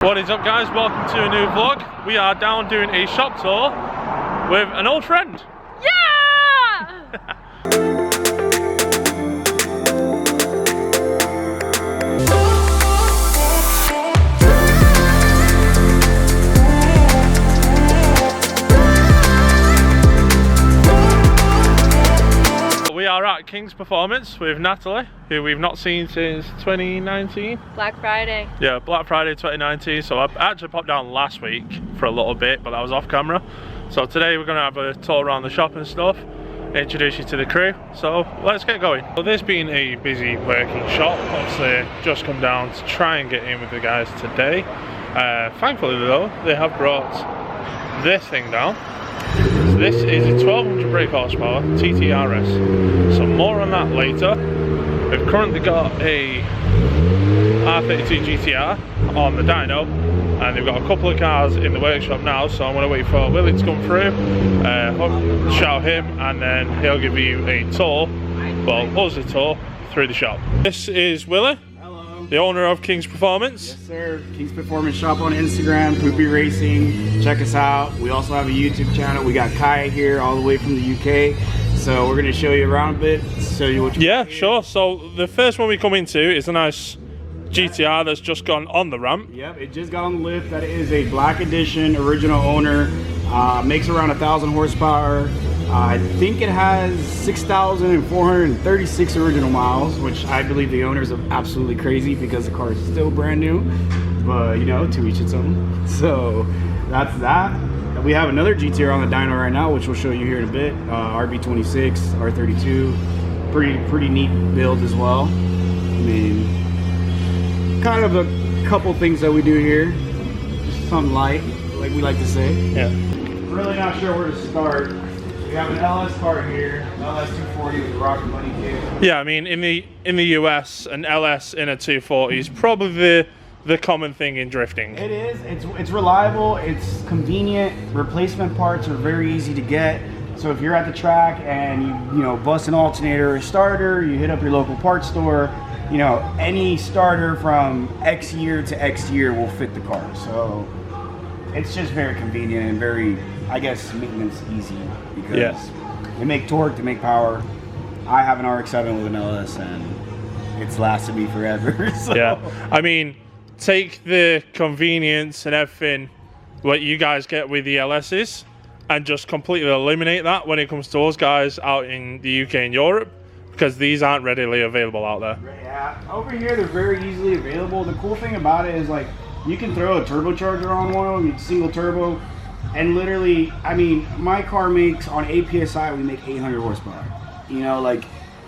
What is up, guys? Welcome to a new vlog. We are down doing a shop tour with an old friend. Yeah! We are at King's Performance with Natalie, who we've not seen since 2019. Black Friday. Yeah, Black Friday 2019. So I actually popped down last week for a little bit, but that was off camera. So today we're going to have a tour around the shop and stuff, introduce you to the crew. So let's get going. So this being a busy working shop, obviously just come down to try and get in with the guys today. Thankfully though, they have brought this thing down. So this is a 1200 brake horsepower TTRS. So more on that later. We've currently got a R32 GTR on the dyno, and they've got a couple of cars in the workshop now, so I'm going to wait for Willy to come through, shout him, and then he'll give you a tour, well, us a tour through the shop. This is Willy, the owner of King's Performance. Yes, sir. King's Performance shop on Instagram, Poopy Racing. Check us out. We also have a YouTube channel. We got Kai here all the way from the UK. So we're going to show you around a bit, show you what you Yeah, sure. So the first one we come into is a nice GTR that's just gone on the ramp. Yep, it just got on the lift. That is a black edition, original owner. Makes around 1,000 horsepower. I think it has 6,436 original miles, which I believe the owners are absolutely crazy because the car is still brand new. But you know, to each its own. So that's that. We have another GTR on the dyno right now, which we'll show you here in a bit. RB26, R32, pretty neat build as well. I mean, kind of a couple things that we do here, just something light, like we like to say. Yeah. Really not sure where to start. We have an LS car here, LS 240 with a Rocket Money kit. Yeah, I mean, in the US, an LS in a 240 is probably the common thing in drifting. It is. It's reliable. It's convenient. Replacement parts are very easy to get. So if you're at the track and you know bust an alternator or starter, you hit up your local parts store. You know, any starter from X year to X year will fit the car. So it's just very convenient and very, I guess, maintenance easy because they make torque, they make power. I have an RX-7 with an LS and it's lasted me forever. So. Yeah, I mean, take the convenience and everything what you guys get with the LSs and just completely eliminate that when it comes to us guys out in the UK and Europe, because these aren't readily available out there. Yeah, over here they're very easily available. The cool thing about it is like you can throw a turbocharger on one of them, single turbo, and literally, I mean, my car makes on 8 PSI, we make 800 horsepower. You know, like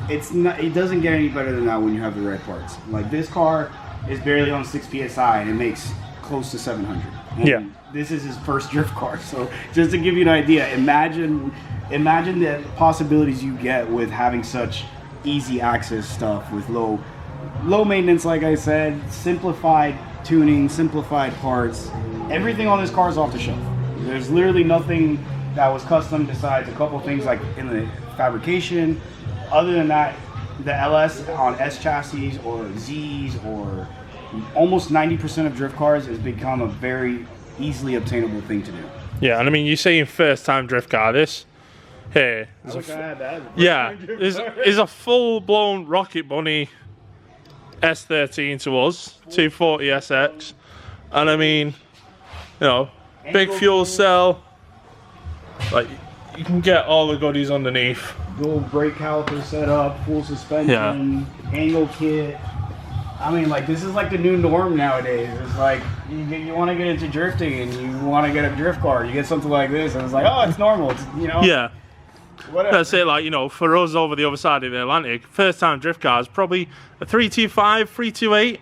it doesn't get any better than that when you have the right parts. Like this car is barely on 6 PSI and it makes close to 700. And yeah. This is his first drift car. So just to give you an idea, imagine the possibilities you get with having such easy access stuff with low maintenance, like I said, simplified tuning, simplified parts. Everything on this car is off the shelf. There's literally nothing that was custom besides a couple things like in the fabrication. Other than that, the LS on S chassis or Z's or almost 90% of drift cars has become a very easily obtainable thing to do. Yeah, and I mean, you're saying first time drift car, this here is a full-blown Rocket Bunny S13 to us, 240 SX, and I mean, you know, big fuel cell, like you can get all the goodies underneath. Dual brake caliper setup, full suspension, angle kit. I mean, like this is like the new norm nowadays. It's like you want to get into drifting and you want to get a drift car, you get something like this, and it's like, oh, it's normal. It's, you know. Yeah. Whatever. That's it. Like, you know, for us over the other side of the Atlantic, first time drift cars probably a 325, 328.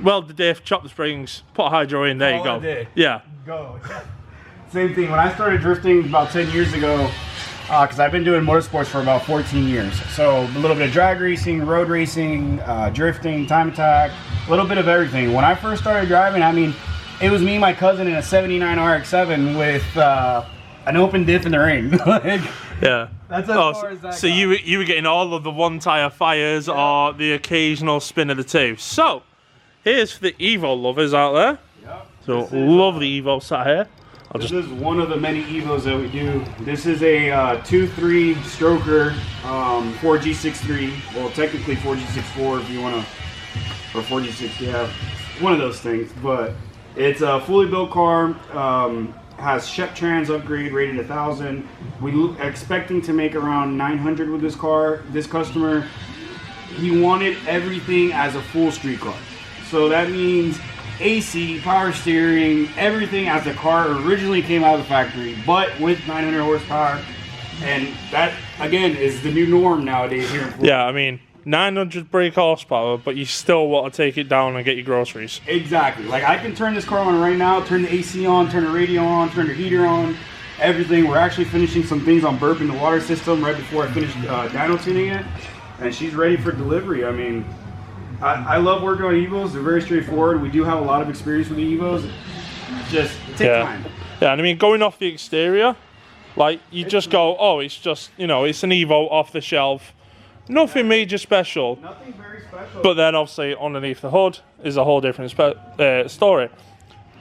Weld the diff, chop the springs, put a hydro in. There you go. Yeah. Go. Same thing. When I started drifting about 10 years ago, because I've been doing motorsports for about 14 years. So a little bit of drag racing, road racing, drifting, time attack, a little bit of everything. When I first started driving, I mean, it was me and my cousin in a A7ii RX-7 with an open diff in the rain. Like, yeah. That's as far as that so got. you were getting all of the one tire fires or the occasional spin of the two. So here's for the Evo lovers out there. Yep. So lovely Evo sat here. This is one of the many Evos that we do. This is a 2.3 stroker 4G63. Well, technically 4G64 if you want to, or 4G6, yeah, one of those things. But it's a fully built car. Has Shep Trans upgrade rated 1,000. We expecting to make around 900 with this car. This customer, he wanted everything as a full street car. So that means AC, power steering, everything as the car originally came out of the factory, but with 900 horsepower. And that, again, is the new norm nowadays here in Florida. Yeah, I mean, 900 brake horsepower, but you still want to take it down and get your groceries. Exactly. Like, I can turn this car on right now, turn the AC on, turn the radio on, turn the heater on, everything. We're actually finishing some things on burping the water system right before I finish dyno tuning it. And she's ready for delivery. I mean, I love working on Evos. They're very straightforward. We do have a lot of experience with the Evos. Just take time. Yeah, and I mean, going off the exterior, like, you just go, oh, it's just, you know, it's an Evo off the shelf. Nothing major special. Nothing very special. But then, obviously, underneath the hood is a whole different story.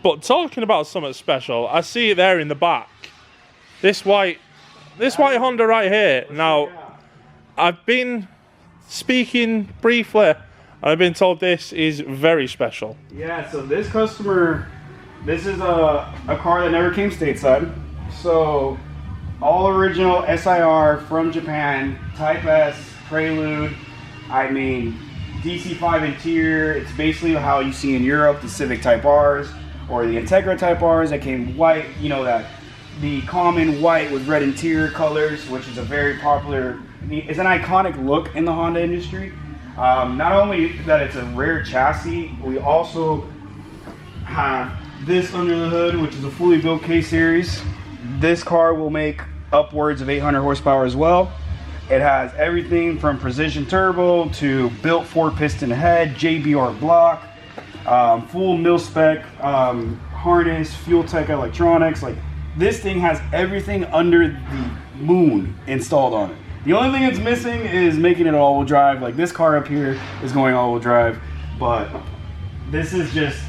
But talking about something special, I see it there in the back. This white Honda right here. Now, I've been speaking briefly. I've been told this is very special. Yeah, so this customer, this is a car that never came stateside. So, all original SIR from Japan, Type S, Prelude, I mean, DC5 interior. It's basically how you see in Europe the Civic Type Rs or the Integra Type Rs that came white, you know, that the common white with red interior colors, which is a very popular, it's an iconic look in the Honda industry. Not only that it's a rare chassis, we also have this under the hood, which is a fully built K-Series. This car will make upwards of 800 horsepower as well. It has everything from precision turbo to built 4-piston head, JBR block, full mil-spec harness, fuel tech electronics. Like, this thing has everything under the moon installed on it. The only thing it's missing is making it all-wheel drive. Like, this car up here is going all-wheel drive, but this is just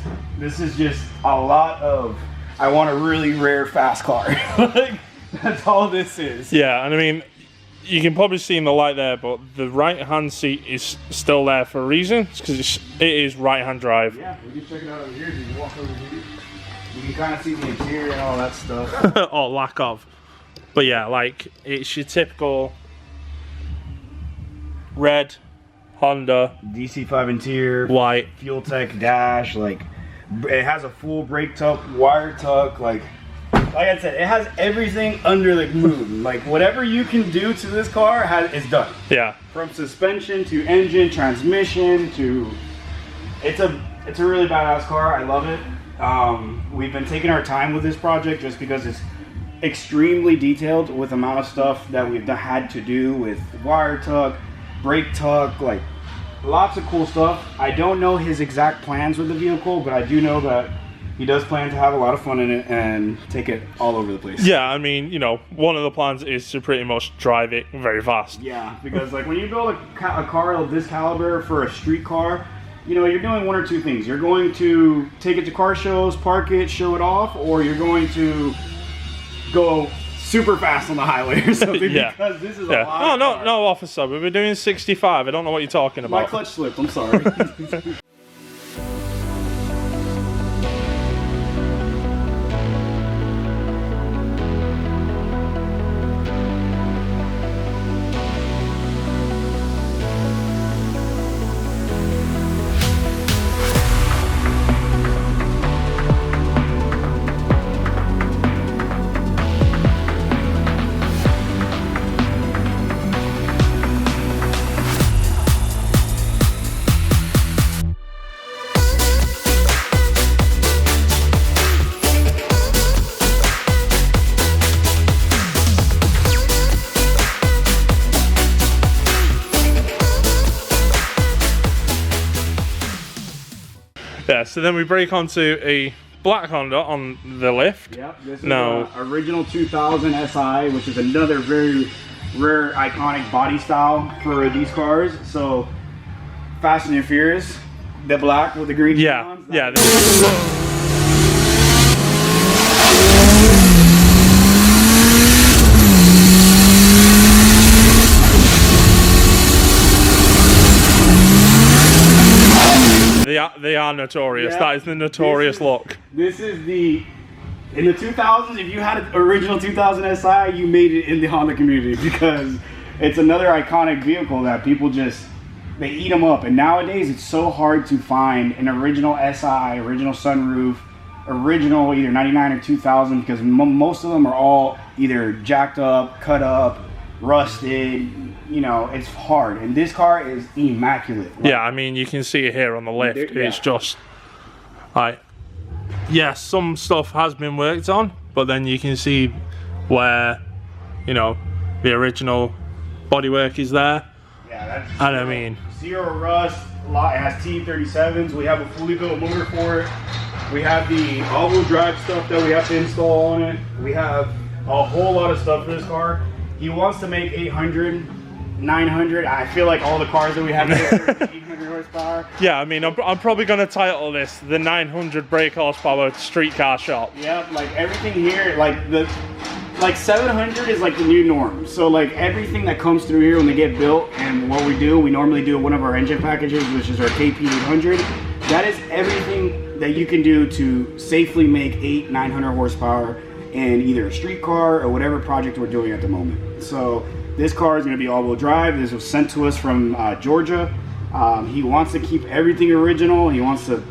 a lot of, I want a really rare fast car. Like, that's all this is. Yeah, and I mean, you can probably see in the light there, but the right-hand seat is still there for a reason. It's because it is right-hand drive. Yeah, we can check it out over here. You can walk over here. You can kind of see the interior and all that stuff. Or lack of. But yeah, like, it's your typical red Honda DC5 interior, white fuel tech dash. Like, it has a full brake tuck, wire tuck. Like I said, it has everything under the moon. Like, whatever you can do to this car is done. Yeah. From suspension to engine, transmission to, it's a really badass car. I love it. We've been taking our time with this project just because it's extremely detailed with the amount of stuff that we've had to do with wire tuck, brake tuck, like lots of cool stuff. I don't know his exact plans with the vehicle, but I do know that he does plan to have a lot of fun in it and take it all over the place. Yeah, I mean, you know, one of the plans is to pretty much drive it very fast. Yeah, because like when you build a car of this caliber for a street car, you know, you're doing one or two things. You're going to take it to car shows, park it, show it off, or you're going to go super fast on the highway or something. Yeah. Because this is a No, lot. no, officer. We were doing 65. I don't know what you're talking about. My clutch slipped. I'm sorry. Yeah, so then we break onto a black Honda on the lift. Yep, this is original 2000 SI, which is another very rare, iconic body style for these cars. So, Fast and Furious, the black with the green. Yeah, yeah. they are notorious. Yeah. That is the notorious look. This is the, in the 2000s, if you had an original 2000 SI, you made it in the Honda community, because it's another iconic vehicle that people just, they eat them up. And nowadays it's so hard to find an original SI, original sunroof, original either 99 or 2000, because most of them are all either jacked up, cut up, rusted. You know, it's hard. And this car is immaculate. Like, yeah, I mean, you can see it here on the lift. It's just like, yes, some stuff has been worked on, but then you can see where, you know, the original bodywork is there. Yeah, that's and I mean, zero rust. It has T37s. We have a fully built motor for it. We have the all-wheel drive stuff that we have to install on it. We have a whole lot of stuff for this car. He wants to make 800, 900. I feel like all the cars that we have here are 800 horsepower. Yeah, I mean, I'm probably going to title this the 900 brake horsepower street car shop. Yep, like everything here, like 700 is like the new norm. So like everything that comes through here when they get built, and what we do, we normally do one of our engine packages, which is our KP800. That is everything that you can do to safely make 800-900 horsepower in either a street car or whatever project we're doing at the moment. So this car is going to be all-wheel drive. This was sent to us from Georgia. He wants to keep everything original. He wants to,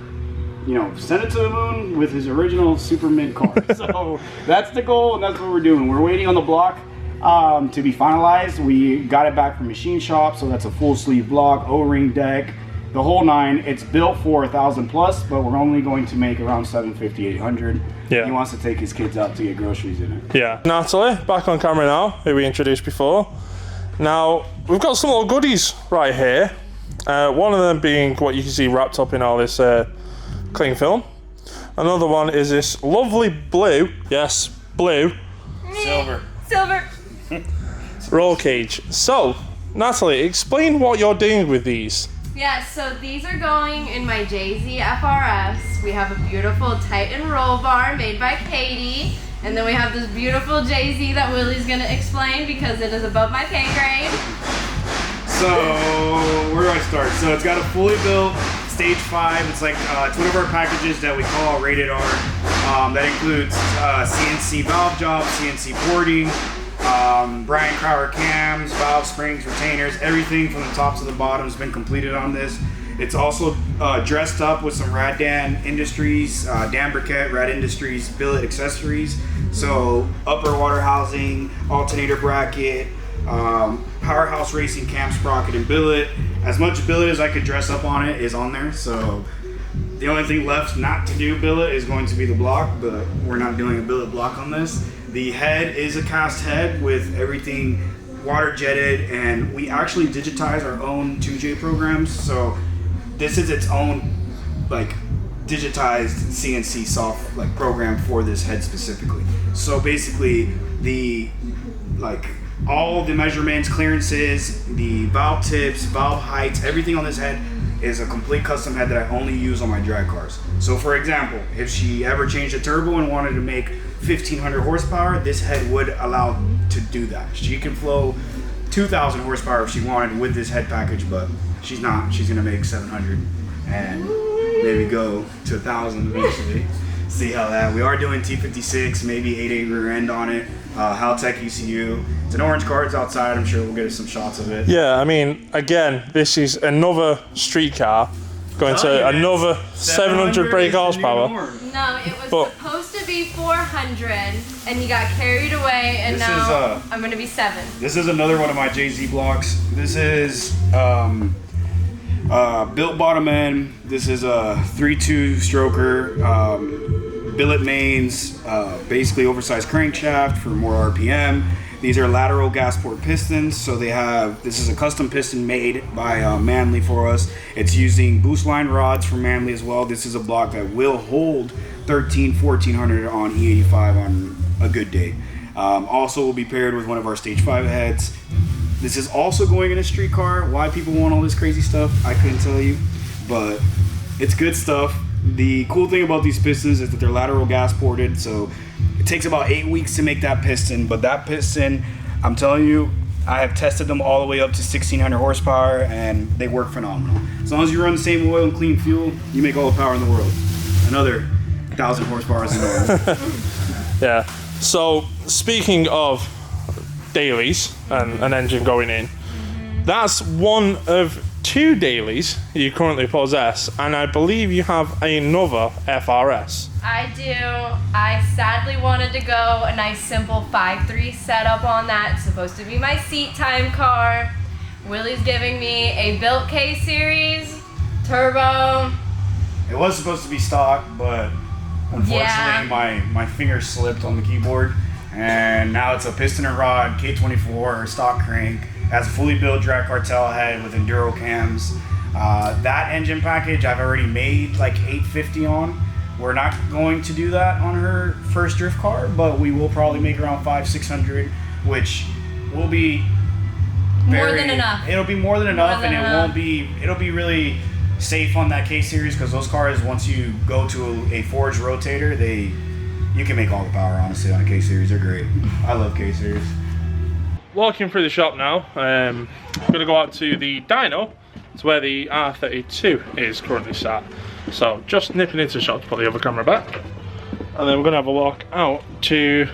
you know, send it to the moon with his original super mint car. So that's the goal, and that's what we're doing. We're waiting on the block to be finalized. We got it back from machine shop, so that's a full sleeve block, O-ring deck, the whole nine. It's built for 1,000 plus, but we're only going to make around 750, 800. Yeah. He wants to take his kids out to get groceries in it. Yeah. Natalie, back on camera now, who we introduced before. Now, we've got some little goodies right here. One of them being what you can see wrapped up in all this cling film. Another one is this lovely blue, yes, blue, Silver. roll cage. So, Natalie, explain what you're doing with these. Yeah, so these are going in my JayZ FRS. We have a beautiful Titan roll bar made by Katie. And then we have this beautiful JayZ that Willy's gonna explain because it is above my pay grade. So, where do I start? So it's got a fully built stage 5. It's like it's one of our packages that we call rated R. That includes CNC valve job, CNC porting, Brian Crowder cams, valve springs, retainers, everything from the top to the bottom has been completed on this. It's also dressed up with some Rad Dan Industries, Dan Briquette, Rad Industries billet accessories. So upper water housing, alternator bracket, Powerhouse Racing cam sprocket and billet. As much billet as I could dress up on it is on there. So the only thing left not to do billet is going to be the block, but we're not doing a billet block on this. The head is a cast head with everything water jetted, and we actually digitize our own 2J programs. So this is its own like digitized CNC soft like program for this head specifically. So basically the like all the measurements, clearances, the valve tips, valve heights, everything on this head is a complete custom head that I only use on my drag cars. So for example, if she ever changed a turbo and wanted to make 1,500 horsepower, this head would allow to do that. She can flow 2,000 horsepower if she wanted with this head package, but she's not. She's gonna make 700 and maybe go to 1,000 eventually. See how that. We are doing T56, maybe 8.8 rear end on it. Haltech ECU. It's an orange car. It's outside. I'm sure we'll get some shots of it. Yeah, I mean, again, this is another street car going to another 700 brake horsepower. No, it was supposed to be 400, and he got carried away, and now I'm gonna be 7. This is another one of my JayZ blocks. This is built bottom end. This is a 3.2 stroker. Billet mains, basically oversized crankshaft for more RPM. These are lateral gas port pistons, so they have, this is a custom piston made by Manley for us. It's using boost line rods from Manley as well. This is a block that will hold 1,400 on E85 on a good day. Also will be paired with one of our stage 5 heads. This is also going in a street car. Why people want all this crazy stuff, I couldn't tell you, but it's good stuff. The cool thing about these pistons is that they're lateral gas ported, so it takes about 8 weeks to make that piston, but that piston, I'm telling you, I have tested them all the way up to 1600 horsepower, and they work phenomenal. As long as you run the same oil and clean fuel, you make all the power in the world. Another 1,000 horsepower is normal. Yeah. So speaking of dailies and an engine going in, that's one of 2 dailies you currently possess, and I believe you have another FRS. I do. I sadly wanted to go a nice simple 5.3 setup on that. It's supposed to be my seat time car. Willy's giving me a built K series turbo. It was supposed to be stock, but unfortunately Yeah. my finger slipped on the keyboard, and now it's a piston and rod K24 stock crank. Has a fully built drag cartel head with enduro cams. That engine package I've already made like 850 on. We're not going to do that on her first drift car, but we will probably make around 500-600, which will be More than enough. It'll be more than enough, and than it won't be. It'll be really safe on that K series, because those cars, once you go to a forged rotator, you can make all the power honestly on a K series. They're great. I love K series. Walking through the shop now, I'm going to go out to the dyno. It's where the R32 is currently sat. So just nipping into the shop to put the other camera back. And then we're going to have a walk out to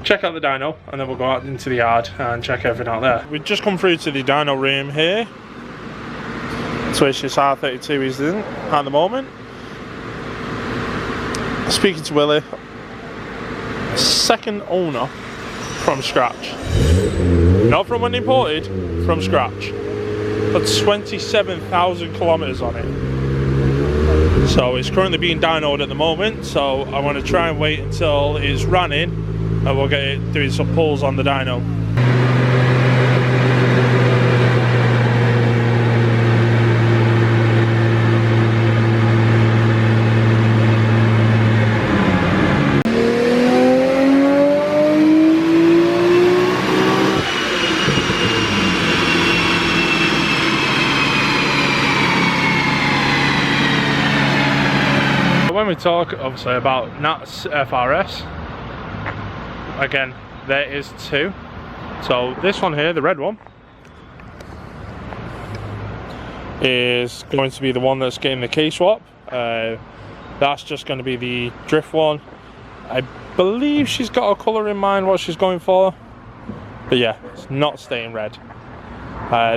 check out the dyno, and then we'll go out into the yard and check everything out there. We've just come through to the dyno room here. That's where this R32 is in at the moment. Speaking to Willy, second owner from scratch. Not from when imported, from scratch. Got 27,000 kilometers on it. So it's currently being dynoed at the moment, so I want to try and wait until it's running, and we'll get it doing some pulls on the dyno. When we talk obviously about Nat's FRS, again there is 2. So this one here, the red one, is going to be the one that's getting the K swap. That's just going to be the drift one. I believe she's got a colour in mind what she's going for, but yeah, it's not staying red.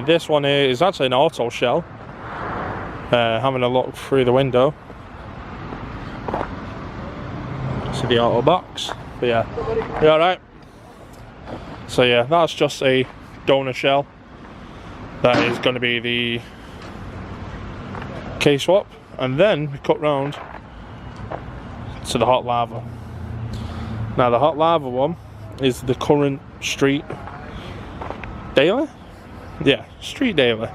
This one here is actually an auto shell. Having a look through the window, see the auto box, but yeah, you alright? So yeah, that's just a donor shell. That is going to be the K swap, and then we cut round to the hot lava. Now the hot lava one is the current street daily? Yeah, street daily.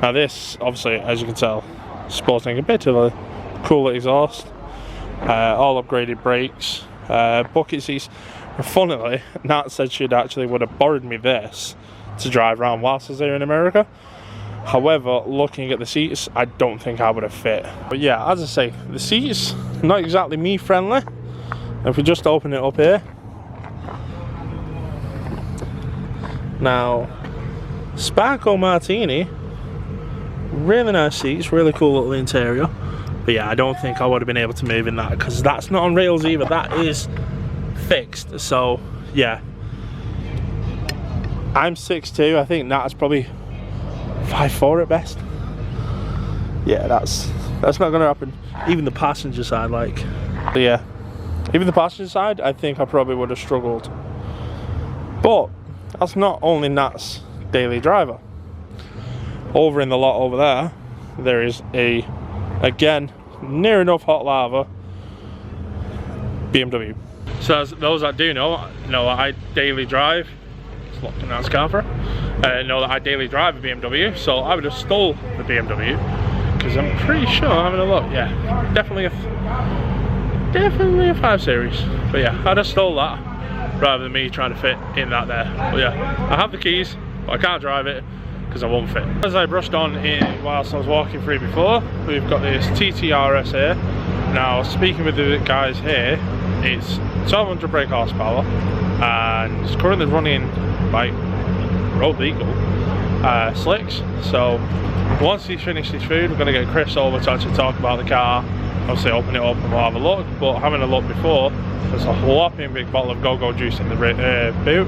Now this, obviously, as you can tell, sporting a bit of a cooler exhaust. All upgraded brakes, bucket seats. And funnily, Nat said she'd actually would have borrowed me this to drive around whilst I was here in America. However, looking at the seats, I don't think I would have fit. But yeah, as I say, the seats, not exactly me friendly. If we just open it up here. Now, Sparko Martini, really nice seats, really cool little interior. But yeah, I don't think I would have been able to move in that, because that's not on rails either, that is fixed. So yeah, I'm 6'2", I think Nat's probably 5'4" at best. Yeah, that's not gonna happen. Even the passenger side, like, but yeah, even the passenger side, I think I probably would have struggled. But that's not only Nat's daily driver. Over in the lot over there is a, again, near enough hot lava BMW. So as those that do know that I daily drive, it's locked in that camera, know that I daily drive a BMW, so I would have stole the BMW, because I'm pretty sure, having a look, yeah, definitely a 5 Series. But yeah, I'd have stole that rather than me trying to fit in that there. But yeah, I have the keys, but I can't drive it because I won't fit. As I brushed on in whilst I was walking through before, we've got this TTRS here. Now, speaking with the guys here, it's 1200 brake horsepower and it's currently running like road legal slicks. So once he's finished his food, we're going to get Chris over to actually talk about the car, obviously open it up and we'll have a look. But having a look before, there's a whopping big bottle of go-go juice in the boot,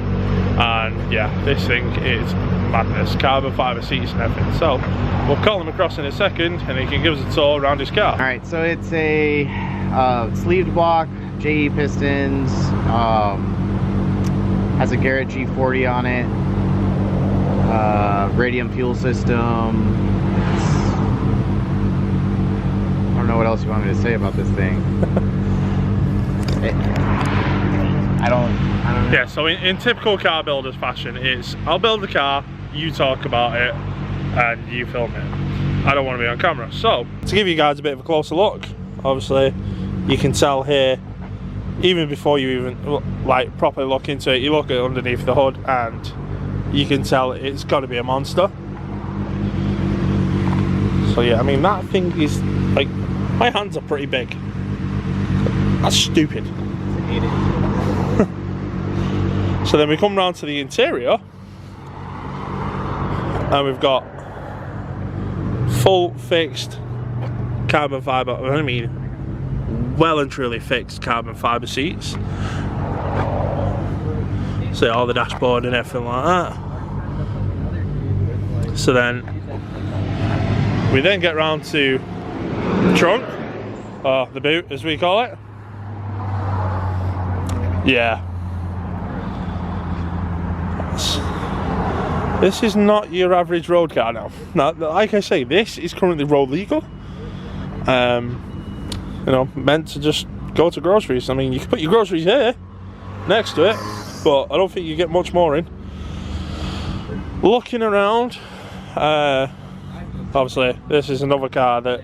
and yeah, this thing is madness. Carbon fibre seats and everything. So we'll call him across in a second and he can give us a tour around his car. Alright, so it's a sleeved block, JayZ pistons, has a Garrett G40 on it, radium fuel system. I don't know what else you want me to say about this thing. I don't know. Yeah, so in typical car builders fashion, it's I'll build the car, you talk about it, and you film it. I don't want to be on camera. So, to give you guys a bit of a closer look, obviously, you can tell here, even before you even like properly look into it, you look at underneath the hood and you can tell it's got to be a monster. So yeah, I mean that thing is like, my hands are pretty big. That's stupid. So then we come round to the interior and we've got full fixed carbon fibre, I mean well and truly fixed carbon fibre seats. So all the dashboard and everything like that. So then we then get round to the trunk, or the boot as we call it. Yeah. This is not your average road car now. Now, like I say, this is currently road legal. You know, meant to just go to groceries. I mean, you can put your groceries here, next to it, but I don't think you get much more in. Looking around, obviously, this is another car that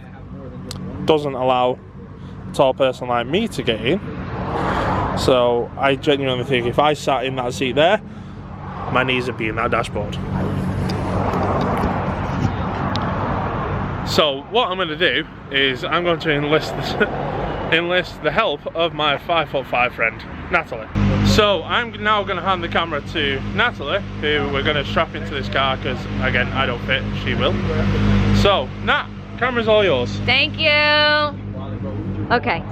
doesn't allow a tall person like me to get in. So I genuinely think if I sat in that seat there, my knees would be in that dashboard. So what I'm going to do is I'm going to enlist the help of my 5'5" friend, Natalie. So I'm now going to hand the camera to Natalie, who we're going to strap into this car because, again, I don't fit, she will. So, Nat, camera's all yours. Thank you. Okay,